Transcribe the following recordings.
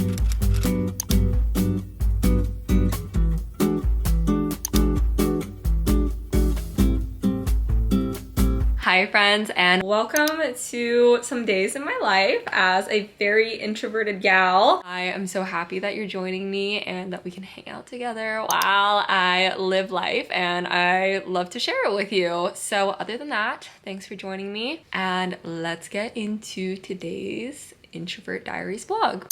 Hi friends, and welcome to some days in my life as a very introverted gal. I am so happy that you're joining me and that we can hang out together while I live life, and I love to share it with you. So other than that, thanks for joining me, and let's get into today's Introvert Diaries vlog.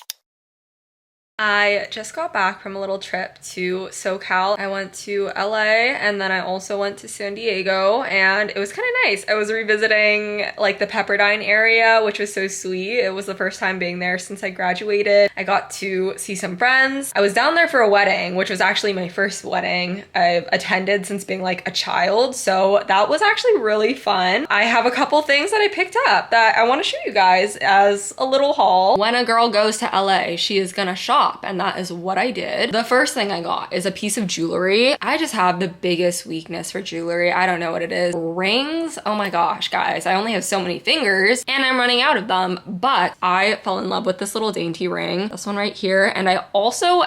I just got back from a little trip to SoCal. I went to LA and then I also went to San Diego, and it was kind of nice. I was revisiting like the Pepperdine area, which was so sweet. It was the first time being there since I graduated. I got to see some friends. I was down there for a wedding, which was actually my first wedding I've attended since being like a child. So that was actually really fun. I have a couple things that I picked up that I want to show you guys as a little haul. When a girl goes to LA, she is gonna shop. And that is what I did. The first thing I got is a piece of jewelry. I just have the biggest weakness for jewelry. I don't know what it is. Rings? Oh my gosh, guys. I only have so many fingers and I'm running out of them, but I fell in love with this little dainty ring. This one right here. And I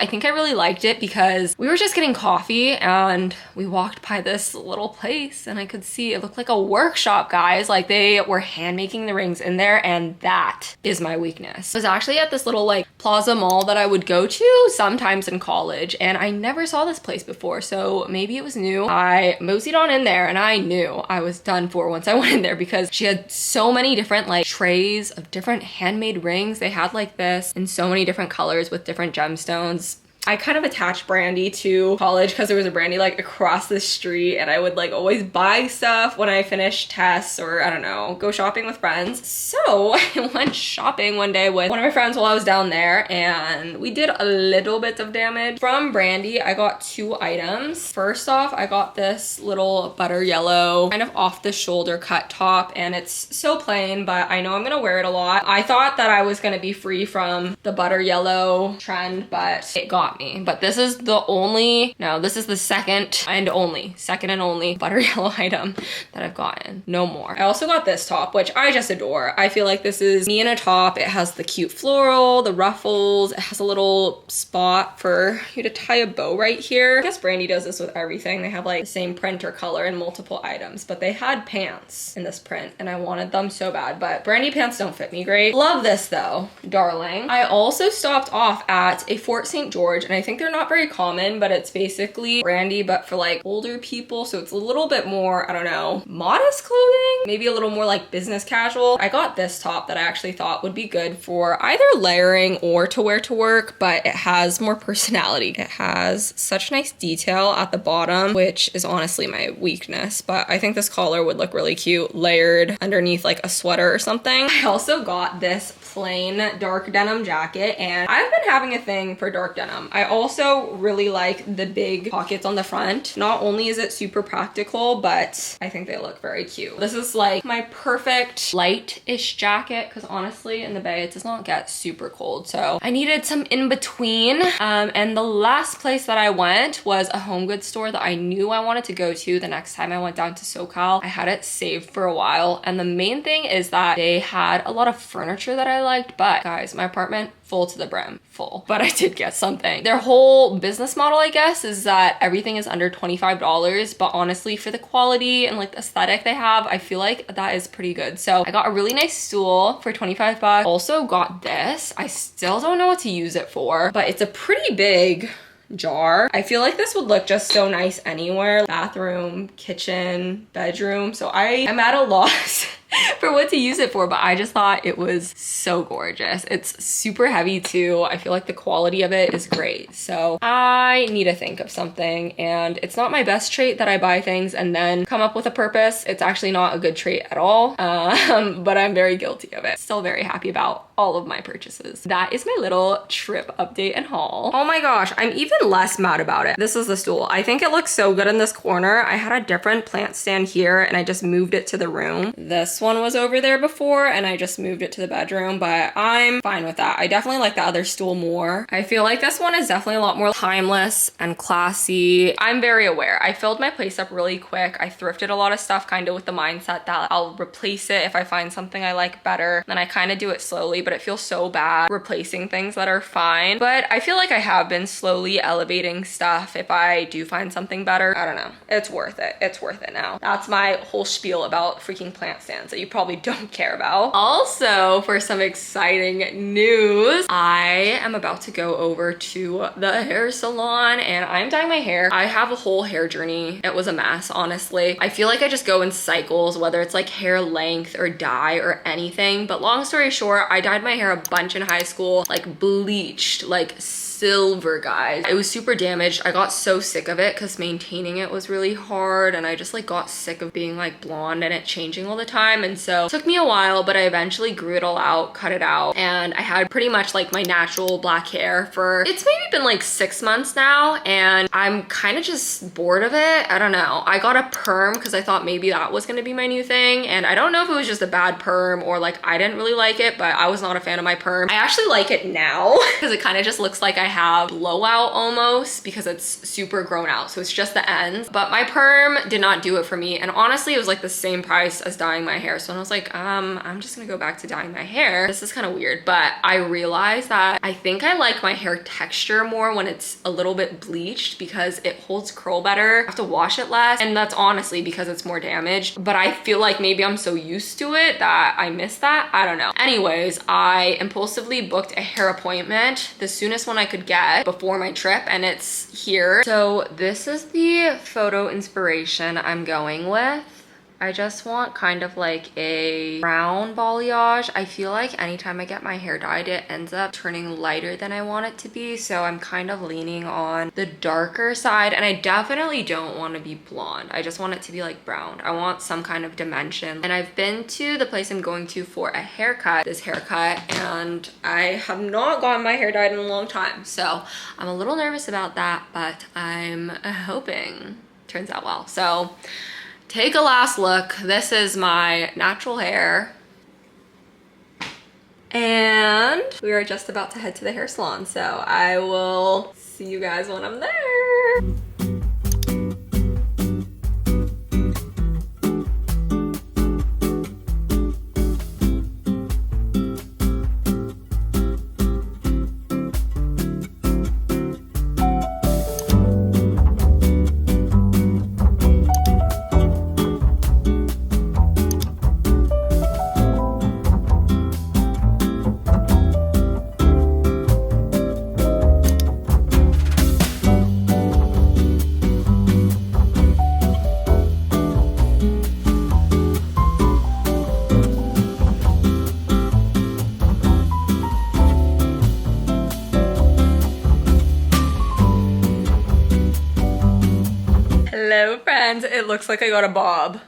think I really liked it because we were just getting coffee and we walked by this little place and I could see it looked like a workshop, guys. Like they were hand making the rings in there, and that is my weakness. I was actually at this little like plaza mall that I would go to sometimes in college, and I never saw this place before, so maybe it was new. I moseyed on in there and I knew I was done for once I went in there because she had so many different like trays of different handmade rings. They had like this in so many different colors with different gemstones. I kind of attached Brandy to college because there was a Brandy like across the street, and I would like always buy stuff when I finished tests or I don't know, go shopping with friends. So I went shopping one day with one of my friends while I was down there, and we did a little bit of damage. From Brandy, I got two items. First off, I got this little butter yellow kind of off the shoulder cut top, and it's so plain, but I know I'm gonna wear it a lot. I thought that I was gonna be free from the butter yellow trend, but it got me. But this is this is the second and only butter yellow item that I've gotten. No more. I also got this top, which I just adore. I feel like this is me in a top. It has the cute floral, the ruffles. It has a little spot for you to tie a bow right here. I guess Brandy does this with everything. They have like the same print or color in multiple items, but they had pants in this print and I wanted them so bad, but Brandy pants don't fit me great. Love this though, darling. I also stopped off at a Fort St. George, and I think they're not very common, but it's basically Brandy but for like older people, so it's a little bit more, I don't know, modest clothing, maybe a little more like business casual. I got this top that I actually thought would be good for either layering or to wear to work, but it has more personality. It has such nice detail at the bottom, which is honestly my weakness, but I think this collar would look really cute layered underneath like a sweater or something. I also got this plain dark denim jacket, and I've been having a thing for dark denim. I also really like the big pockets on the front. Not only is it super practical, but I think they look very cute. This is like my perfect light-ish jacket because honestly in the Bay it does not get super cold, so I needed some in between. And the last place that I went was a home goods store that I knew I wanted to go to the next time I went down to SoCal. I had it saved for a while, and the main thing is that they had a lot of furniture that I liked, but guys, my apartment full to the brim, full. But I did get something. Their whole business model, I guess, is that everything is under $25, but honestly for the quality and like the aesthetic they have, I feel like that is pretty good. So I got a really nice stool for 25 bucks. Also got this. I still don't know what to use it for, but it's a pretty big jar. I feel like this would look just so nice anywhere. Bathroom, kitchen, bedroom. So I am at a loss for what to use it for, but I just thought it was so gorgeous. It's super heavy too. I feel like the quality of it is great. So I need to think of something, and it's not my best trait that I buy things and then come up with a purpose. It's actually not a good trait at all, but I'm very guilty of it. Still very happy about all of my purchases. That is my little trip update and haul. Oh my gosh, I'm even less mad about it. This is the stool. I think it looks so good in this corner. I had a different plant stand here and I just moved it to the room. This one was over there before and I just moved it to the bedroom, but I'm fine with that. I definitely like the other stool more. I feel like this one is definitely a lot more timeless and classy. I'm very aware. I filled my place up really quick. I thrifted a lot of stuff kind of with the mindset that I'll replace it if I find something I like better. Then I kind of do it slowly, but it feels so bad replacing things that are fine. But I feel like I have been slowly elevating stuff. If I do find something better, I don't know. It's worth it. It's worth it now. That's my whole spiel about freaking plant stands that you probably don't care about. Also, for some exciting news, I am about to go over to the hair salon and I'm dyeing my hair. I have a whole hair journey. It was a mess, honestly. I feel like I just go in cycles, whether it's like hair length or dye or anything. But long story short, I dyed my hair a bunch in high school, like bleached, like silver, guys. It was super damaged. I got so sick of it because maintaining it was really hard, and I just like got sick of being like blonde and it changing all the time. And so it took me a while, but I eventually grew it all out, cut it out, and I had pretty much like my natural black hair for, it's maybe been like 6 months now, and I'm kind of just bored of it. I don't know. I got a perm because I thought maybe that was going to be my new thing, and I don't know if it was just a bad perm or like I didn't really like it, but I was not a fan of my perm. I actually like it now because it kind of just looks like I have blowout almost because it's super grown out, so it's just the ends. But my perm did not do it for me, and honestly it was like the same price as dyeing my hair, so I was like, I'm just gonna go back to dyeing my hair. This is kind of weird, but I realized that I think I like my hair texture more when it's a little bit bleached because it holds curl better. I have to wash it less, and that's honestly because it's more damaged, but I feel like maybe I'm so used to it that I miss that. I don't know. Anyways, I impulsively booked a hair appointment, the soonest one I could get before my trip, and it's here. So this is the photo inspiration I'm going with. I just want kind of like a brown balayage. I feel like anytime I get my hair dyed, it ends up turning lighter than I want it to be. So I'm kind of leaning on the darker side, and I definitely don't want to be blonde. I just want it to be like brown. I want some kind of dimension. And I've been to the place I'm going to for a haircut, this haircut, and I have not gotten my hair dyed in a long time. So I'm a little nervous about that, but I'm hoping it turns out well. So take a last look. This is my natural hair. And we are just about to head to the hair salon. So I will see you guys when I'm there. Hello friends, it looks like I got a bob,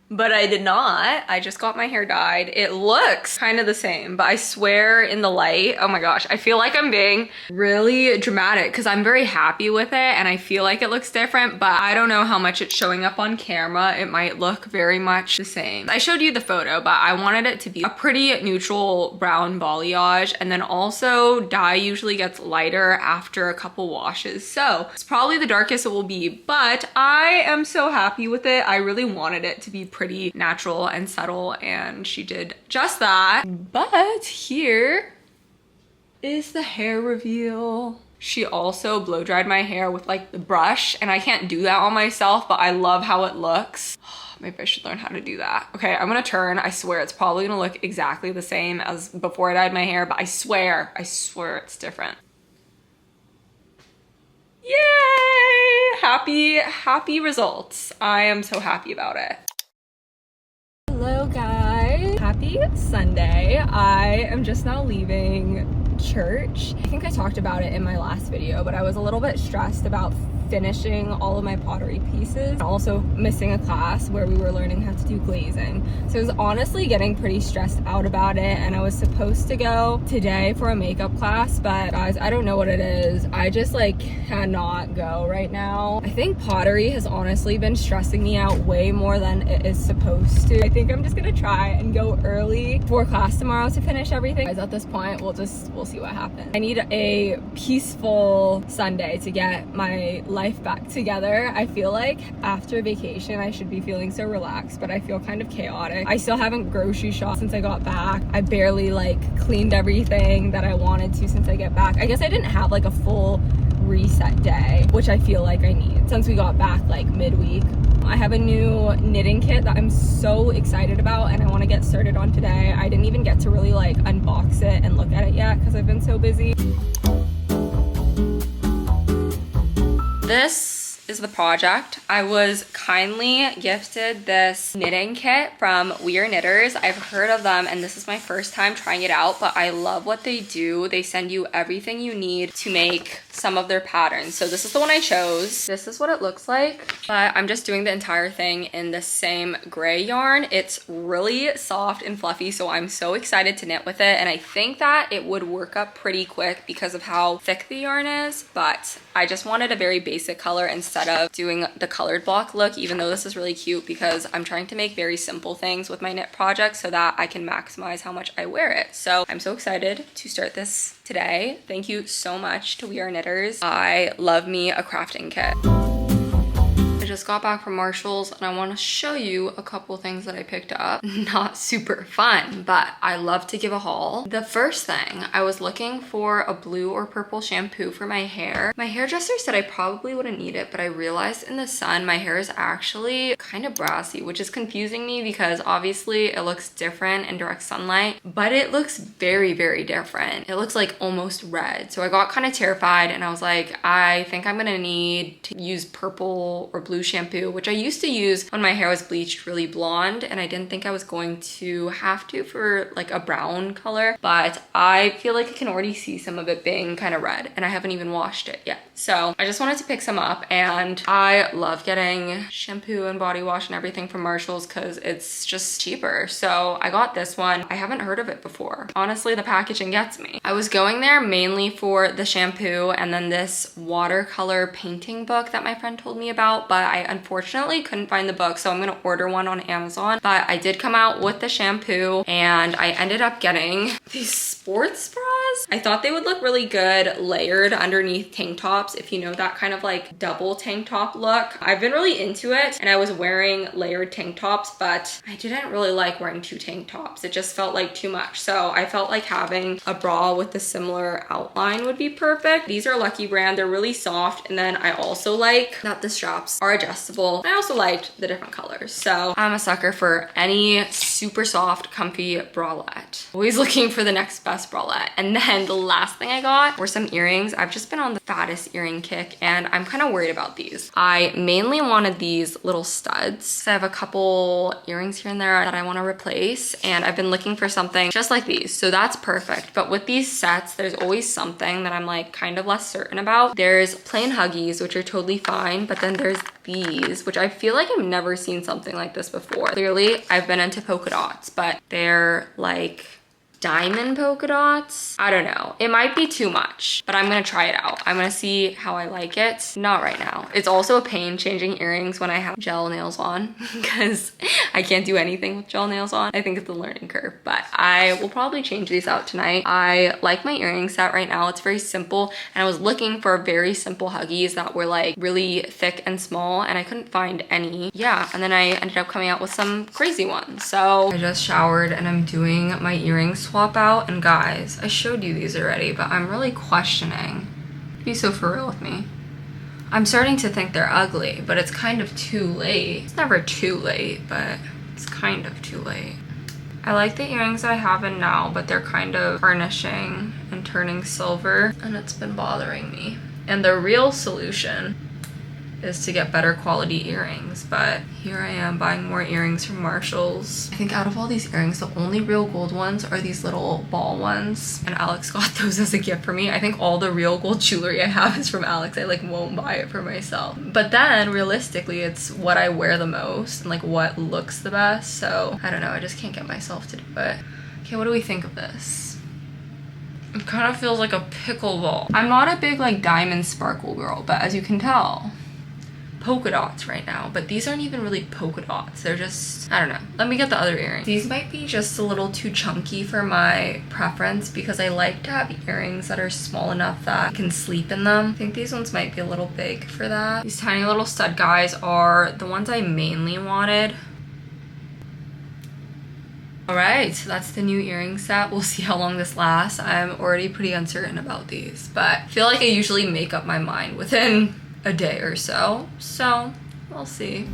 but I did not. I just got my hair dyed. It looks kind of the same, but I swear in the light, oh my gosh, I feel like I'm being really dramatic because I'm very happy with it and I feel like it looks different, but I don't know how much it's showing up on camera. It might look very much the same. I showed you the photo, but I wanted it to be a pretty neutral brown balayage, and then also dye usually gets lighter after a couple washes. So it's probably the darkest it will be, but I am so happy with it. I really wanted it to be pretty natural and subtle, and she did just that. But here is the hair reveal. She also blow dried my hair with like the brush, and I can't do that on myself, but I love how it looks. Maybe I should learn how to do that. Okay, I'm gonna turn. I swear it's probably gonna look exactly the same as before I dyed my hair, but I swear it's different. Yay! Happy results. I am so happy about it. Hello guys, happy Sunday. I am just now leaving church. I think I talked about it in my last video, but I was a little bit stressed about finishing all of my pottery pieces and also missing a class where we were learning how to do glazing. So I was honestly getting pretty stressed out about it, and I was supposed to go today for a makeup class, but guys, I don't know what it is. I just like cannot go right now. I think pottery has honestly been stressing me out way more than it is supposed to. I think I'm just gonna try and go early for class tomorrow to finish everything. Guys, at this point, we'll we'll see what happens. I need a peaceful Sunday to get my life back together. I feel like after vacation I should be feeling so relaxed, but I feel kind of chaotic. I still haven't grocery shopped since I got back. I barely like cleaned everything that I wanted to since I get back. I guess I didn't have like a full reset day, which I feel like I need since we got back like midweek. I have a new knitting kit that I'm so excited about and I want to get started on today. I didn't even get to really like unbox it and look at it yet because I've been so busy. This is the project. I was kindly gifted this knitting kit from We Are Knitters. I've heard of them and this is my first time trying it out, but I love what they do. They send you everything you need to make some of their patterns. So this is the one I chose. This is what it looks like, but I'm just doing the entire thing in the same gray yarn. It's really soft and fluffy, so I'm so excited to knit with it, and I think that it would work up pretty quick because of how thick the yarn is, but I just wanted a very basic color instead of doing the colored block look, even though this is really cute because I'm trying to make very simple things with my knit project so that I can maximize how much I wear it. So I'm so excited to start this today. Thank you so much to We Are Knitters. I love me a crafting kit. I just got back from Marshall's and I want to show you a couple things that I picked up. Not super fun, but I love to give a haul. The first thing, I was looking for a blue or purple shampoo for my hair. My hairdresser said I probably wouldn't need it, but I realized in the sun my hair is actually kind of brassy, which is confusing me because obviously it looks different in direct sunlight, but it looks very, very different. It looks like almost red. So I got kind of terrified and I was like, I think I'm gonna need to use purple or blue shampoo, which I used to use when my hair was bleached really blonde, and I didn't think I was going to have to for like a brown color, but I feel like I can already see some of it being kind of red and I haven't even washed it yet. So I just wanted to pick some up, and I love getting shampoo and body wash and everything from Marshall's because it's just cheaper. So I got this one. I haven't heard of it before. Honestly, the packaging gets me. I was going there mainly for the shampoo and then this watercolor painting book that my friend told me about, but I unfortunately couldn't find the book, so I'm gonna order one on Amazon. But I did come out with the shampoo and I ended up getting these sports bras. I thought they would look really good layered underneath tank tops, if you know that kind of like double tank top look. I've been really into it and I was wearing layered tank tops, but I didn't really like wearing two tank tops. It just felt like too much. So I felt like having a bra with a similar outline would be perfect. These are Lucky brand. They're really soft, and then I also like that the straps are adjustable. I also liked the different colors. So I'm a sucker for any super soft, comfy bralette. Always looking for the next best bralette. And then the last thing I got were some earrings. I've just been on the fattest earring kick and I'm kind of worried about these. I mainly wanted these little studs. So I have a couple earrings here and there that I want to replace, and I've been looking for something just like these. So that's perfect. But with these sets, there's always something that I'm like kind of less certain about. There's plain huggies, which are totally fine, but then there's these, which I feel like I've never seen something like this before. Clearly, I've been into polka dots, but they're like diamond polka dots. I don't know. It might be too much, but I'm gonna try it out. I'm gonna see how I like it. Not right now. It's also a pain changing earrings when I have gel nails on because I can't do anything with gel nails on. I think it's a learning curve, but I will probably change these out tonight. I like my earring set right now. It's very simple, and I was looking for very simple huggies that were like really thick and small, and I couldn't find any. Yeah, and then I ended up coming out with some crazy ones. So I just showered and I'm doing my earring swap out, and guys, I showed you these already, but I'm really questioning. Be so for real with me. I'm starting to think they're ugly, but it's kind of too late. It's never too late, but it's kind of too late. I like the earrings I have in now, but they're kind of tarnishing and turning silver, and it's been bothering me. And the real solution is to get better quality earrings, but here I am buying more earrings from Marshall's. I think out of all these earrings, the only real gold ones are these little ball ones, and Alex got those as a gift for me. I think all the real gold jewelry I have is from Alex. I like won't buy it for myself. But then realistically, it's what I wear the most and like what looks the best. So I don't know, I just can't get myself to do it. Okay, what do we think of this? It kind of feels like a pickleball. I'm not a big like diamond sparkle girl, but as you can tell, polka dots right now, but these aren't even really polka dots. They're just, I don't know. Let me get the other earrings. These might be just a little too chunky for my preference because I like to have earrings that are small enough that I can sleep in them. I think these ones might be a little big for that. These tiny little stud guys are the ones I mainly wanted. All right, so that's the new earring set. We'll see how long this lasts. I'm already pretty uncertain about these, but I feel like I usually make up my mind within a day or so. So we'll see.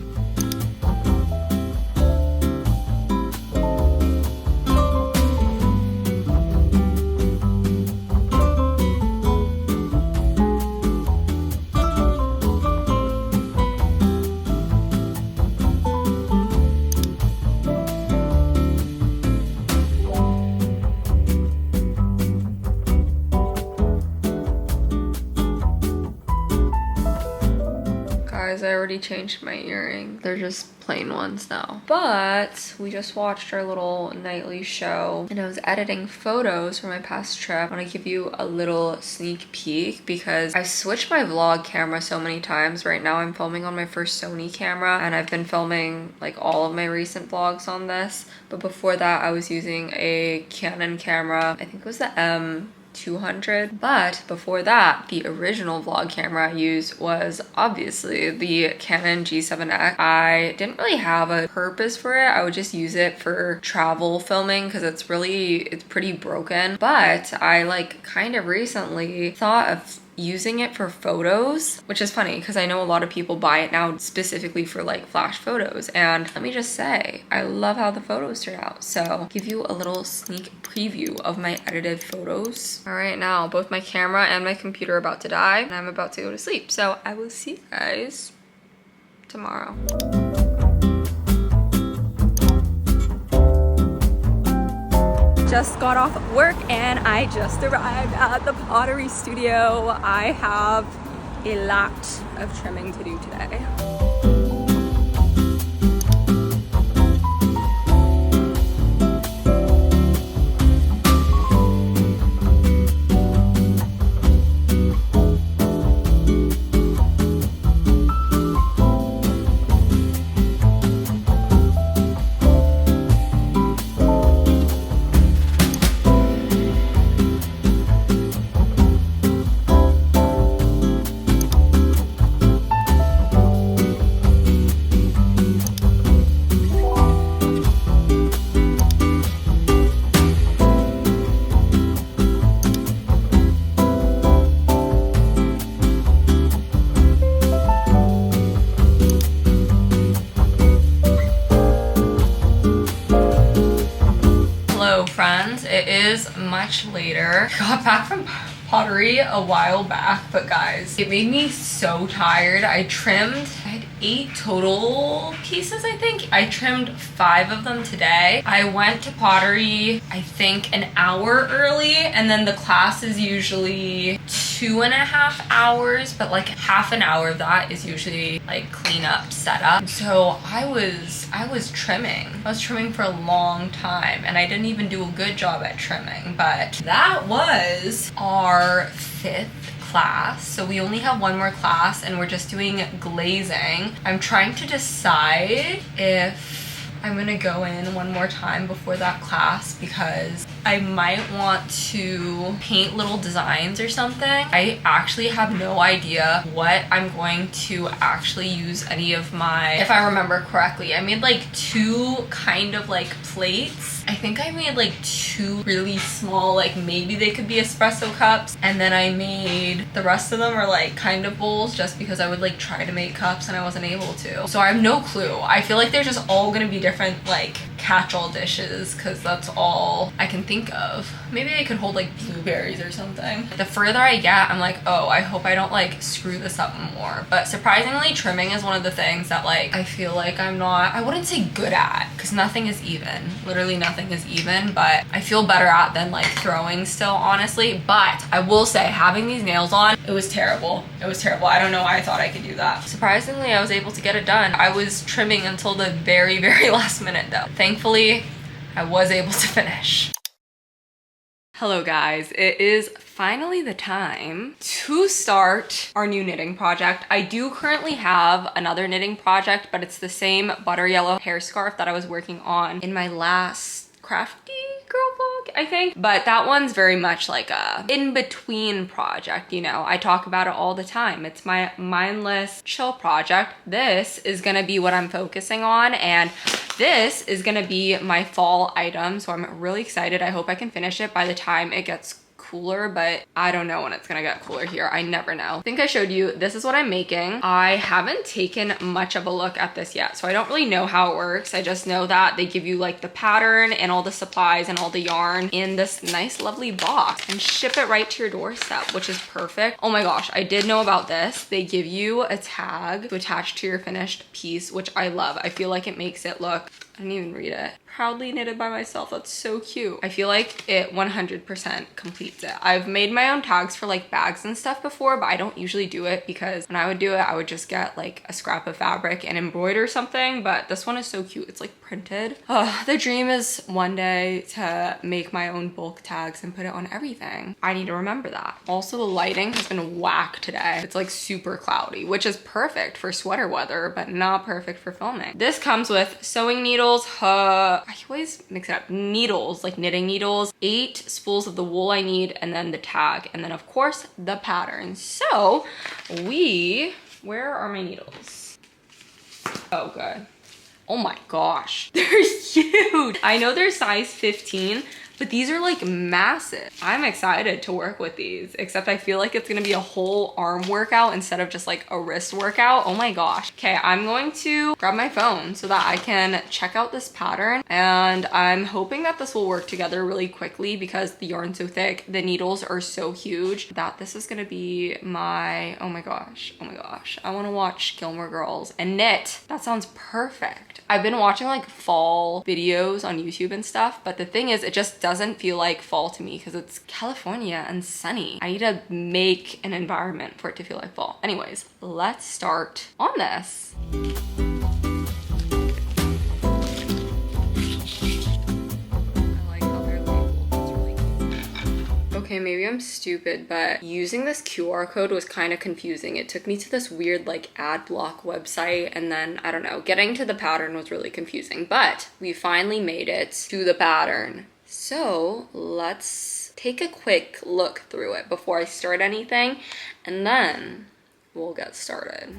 I already changed my earring. They're just plain ones now. But we just watched our little nightly show and I was editing photos for my past trip. I want to give you a little sneak peek because I switched my vlog camera so many times. Right now I'm filming on my first Sony camera and I've been filming like all of my recent vlogs on this. But before that I was using a Canon camera. I think it was the M200, but before that the original vlog camera I used was obviously the Canon G7X. I didn't really have a purpose for it. I would just use it for travel filming because it's pretty broken, but I like kind of recently thought of using it for photos, which is funny because I know a lot of people buy it now specifically for like flash photos, and let me just say I love how the photos turn out. So give you a little sneak preview of my edited photos. All right, now both my camera and my computer are about to die and I'm about to go to sleep, so I will see you guys tomorrow. Just got off work and I just arrived at the pottery studio. I have a lot of trimming to do today. Friends, it is much later. I got back from pottery a while back, but guys, it made me so tired. I had 8 total pieces, I think. I trimmed 5 of them today. I went to pottery, I think an hour early, and then the class is usually 2.5 hours, but like half an hour of that is usually like cleanup, setup. So I was trimming. I was trimming for a long time and I didn't even do a good job at trimming, but that was our 5th class. So we only have one more class and we're just doing glazing. I'm trying to decide if I'm gonna go in one more time before that class because I might want to paint little designs or something. I actually have no idea what I'm going to actually use any of my, if I remember correctly, I made like 2 kind of like plates. I think I made like 2 really small, like maybe they could be espresso cups, and then I made the rest of them are like kind of bowls just because I would like try to make cups and I wasn't able to. So I have no clue. I feel like they're just all gonna be different like catch-all dishes because that's all I can think of. Maybe they could hold like blueberries or something. The further I get, I'm like, oh, I hope I don't like screw this up more. But surprisingly, trimming is one of the things that like I feel like I'm not, I wouldn't say good at because nothing is even. Literally nothing is even, but I feel better at than like throwing still, honestly. But I will say having these nails on, it was terrible. It was terrible. I don't know why I thought I could do that. Surprisingly, I was able to get it done. I was trimming until the very, very last minute though. Thankfully, I was able to finish. Hello guys, it is finally the time to start our new knitting project. I do currently have another knitting project, but it's the same butter yellow hair scarf that I was working on in my last crafty girl vlog, I think. But that one's very much like a in-between project, you know. I talk about it all the time. It's my mindless chill project. This is gonna be what I'm focusing on, and this is gonna be my fall item. So I'm really excited. I hope I can finish it by the time it gets cooler, but I don't know when it's gonna get cooler here. I never know. I think I showed you, this is what I'm making. I haven't taken much of a look at this yet, so I don't really know how it works. I just know that they give you like the pattern and all the supplies and all the yarn in this nice lovely box and ship it right to your doorstep, which is perfect. Oh my gosh, I did know about this. They give you a tag to attach to your finished piece, which I love. I feel like it makes it look, I didn't even read it. Proudly knitted by myself. That's so cute. I feel like it 100% completes it. I've made my own tags for like bags and stuff before, but I don't usually do it because when I would do it, I would just get like a scrap of fabric and embroider something. But this one is so cute. It's like printed. The dream is one day to make my own bulk tags and put it on everything. I need to remember that. Also, the lighting has been whack today. It's like super cloudy, which is perfect for sweater weather, but not perfect for filming. This comes with sewing needles, I always mix it up. Needles, like knitting needles, 8 spools of the wool I need, and then the tag, and then of course the pattern. So where are my needles? Oh, good. Oh my gosh, they're huge. I know they're size 15, but these are like massive. I'm excited to work with these, except I feel like it's gonna be a whole arm workout instead of just like a wrist workout. Oh my gosh. Okay, I'm going to grab my phone so that I can check out this pattern, and I'm hoping that this will work together really quickly because the yarn's so thick, the needles are so huge that this is gonna be my, oh my gosh, I wanna watch Gilmore Girls and knit. That sounds perfect. I've been watching like fall videos on YouTube and stuff, but the thing is, it just doesn't feel like fall to me because it's California and sunny. I need to make an environment for it to feel like fall. Anyways, let's start on this. Okay, maybe I'm stupid, but using this QR code was kind of confusing. It took me to this weird like ad block website, and then I don't know, getting to the pattern was really confusing, but we finally made it to the pattern. So let's take a quick look through it before I start anything, and then we'll get started.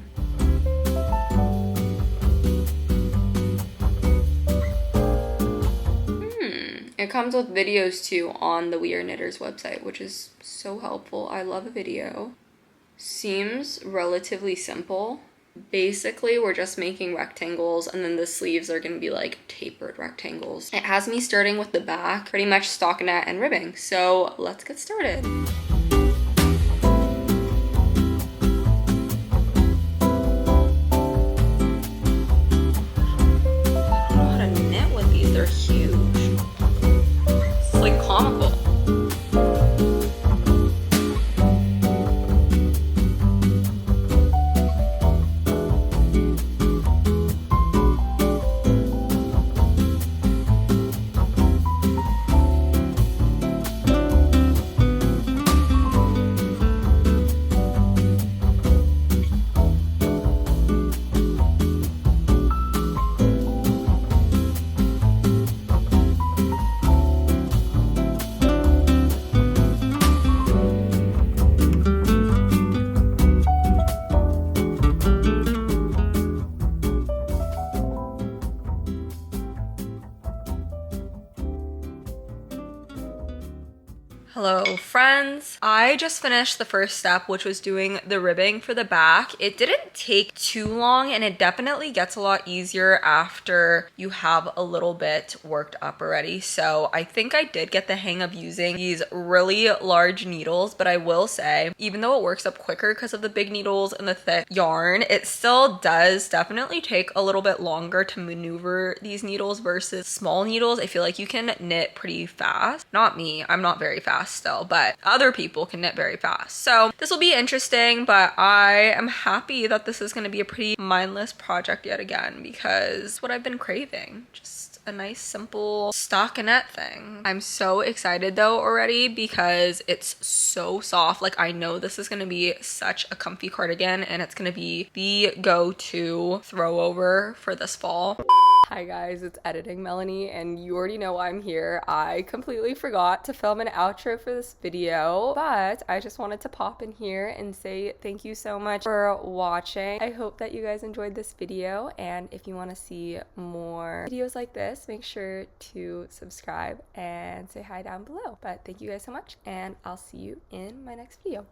It comes with videos too on the We Are Knitters website, which is so helpful. I love a video. Seems relatively simple. Basically, we're just making rectangles, and then the sleeves are gonna be like tapered rectangles. It has me starting with the back, pretty much stockinette and ribbing. So let's get started. They're huge. It's like comical. Hello friends. I just finished the first step, which was doing the ribbing for the back. It didn't take too long, and it definitely gets a lot easier after you have a little bit worked up already. So I think I did get the hang of using these really large needles, but I will say, even though it works up quicker because of the big needles and the thick yarn, it still does definitely take a little bit longer to maneuver these needles versus small needles. I feel like you can knit pretty fast. Not me, I'm not very fast still, but other people can knit very fast. So this will be interesting, but I am happy that this is going to be a pretty mindless project yet again, because what I've been craving, just a nice simple stockinette thing. I'm so excited though already because it's so soft. Like I know this is gonna be such a comfy cardigan and it's gonna be the go-to throw over for this fall. Hi guys, it's editing Melanie and you already know why I'm here. I completely forgot to film an outro for this video, but I just wanted to pop in here and say thank you so much for watching. I hope that you guys enjoyed this video, and if you want to see more videos like this, make sure to subscribe and say hi down below. But thank you guys so much, and I'll see you in my next video.